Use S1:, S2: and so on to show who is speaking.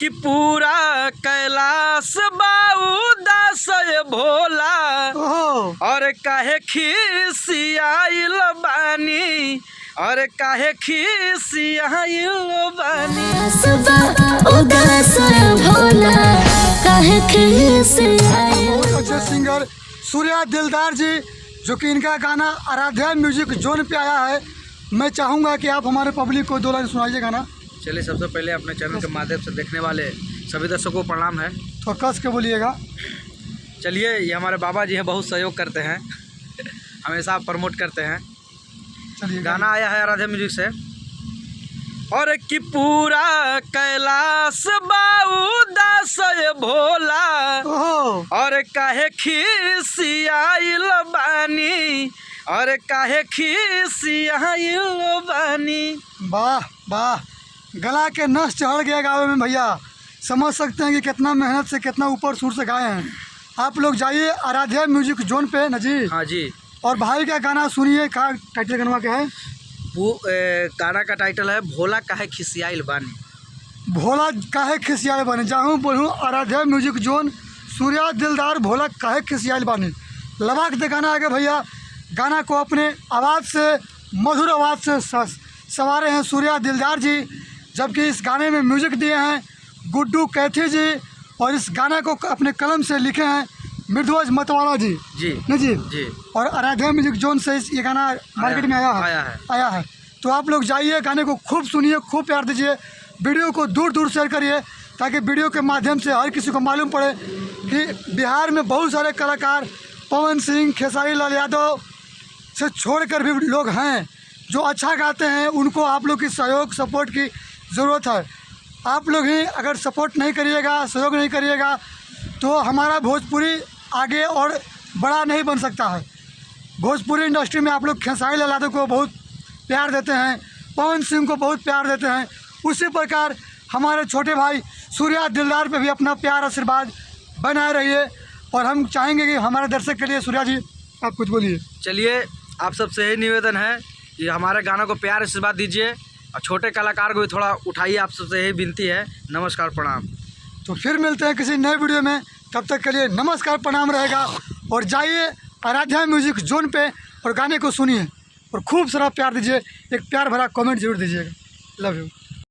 S1: कि पूरा कैलाश बाउदास भोला और काहे खिसियाइल बानी और काहे खिसियाइल बानी
S2: बहुत अच्छे सिंगर सूर्या दिलदार जी, जो कि इनका गाना आराध्या म्यूजिक जोन पे आया है। मैं चाहूँगा कि आप हमारे पब्लिक को 2 लाइन सुनाइए गाना।
S1: चलिए, सबसे पहले अपने चैनल के माध्यम से देखने वाले सभी दर्शकों को प्रणाम है।
S2: तो कस के बोलिएगा।
S1: चलिए, ये हमारे बाबा जी हैं, बहुत सहयोग करते हैं, हमेशा प्रमोट करते हैं।
S2: चलिए,
S1: गाना आया है आराध्या म्यूजिक से। और कि पूरा कैलाश बाउदास भोला और काहे खिसियाइल बानी और काहे खिसियाइल बानी।
S2: वाह वाह, गला के नस चढ़ गया गावे में भैया। समझ सकते हैं कि कितना मेहनत से, कितना ऊपर सुर से गाए हैं। आप लोग जाइए आराध्या म्यूजिक जोन पे ना जी।
S1: हाँ जी।
S2: और भाई का गाना सुनिए। का टाइटल गाना क्या है?
S1: वो गाना का टाइटल है भोला काहे खिसियाइल बानी।
S2: भोला काहे खिसियाइल बानी, जाऊँ बोलूँ आराध्या म्यूजिक जोन, सूर्या दिलदार, भोला काहे खिसियाइल बानी। लबाक दे गाना आगे भैया। गाना को अपने आवाज़ से, मधुर आवाज़ से संवारे हैं सूर्या दिलदार जी, जबकि इस गाने में म्यूजिक दिए हैं गुड्डू कैथी जी, और इस गाने को अपने कलम से लिखे हैं मृदुज मतवाला जी।
S1: जी
S2: नहीं जी
S1: जी।
S2: और आराध्या म्यूजिक जोन से ये गाना मार्केट में आया है। तो आप लोग जाइए, गाने को खूब सुनिए, खूब प्यार दीजिए, वीडियो को दूर दूर शेयर करिए, ताकि वीडियो के माध्यम से हर किसी को मालूम पड़े कि बिहार में बहुत सारे कलाकार पवन सिंह, खेसारी लाल यादव से छोड़कर भी लोग हैं जो अच्छा गाते हैं। उनको आप लोग की सहयोग, सपोर्ट की ज़रूरत है। आप लोग ही अगर सपोर्ट नहीं करिएगा, सहयोग नहीं करिएगा, तो हमारा भोजपुरी आगे और बड़ा नहीं बन सकता है। भोजपुरी इंडस्ट्री में आप लोग खेसारी लाल यादव को बहुत प्यार देते हैं, पवन सिंह को बहुत प्यार देते हैं, उसी प्रकार हमारे छोटे भाई सूर्या दिलदार पे भी अपना प्यार आशीर्वाद बनाए रहिए। और हम चाहेंगे कि हमारे दर्शक के लिए, सूर्या जी आप कुछ बोलिए।
S1: चलिए, आप सबसे यही निवेदन है कि हमारे गानों को प्यार आशीर्वाद दीजिए और छोटे कलाकार को भी थोड़ा उठाइए, आप सबसे यही विनती है। नमस्कार, प्रणाम।
S2: तो फिर मिलते हैं किसी नए वीडियो में, तब तक के लिए नमस्कार, प्रणाम रहेगा। और जाइए आराध्या म्यूजिक जोन पे और गाने को सुनिए और खूब सारा प्यार दीजिए। एक प्यार भरा कमेंट जरूर दीजिएगा। Love you.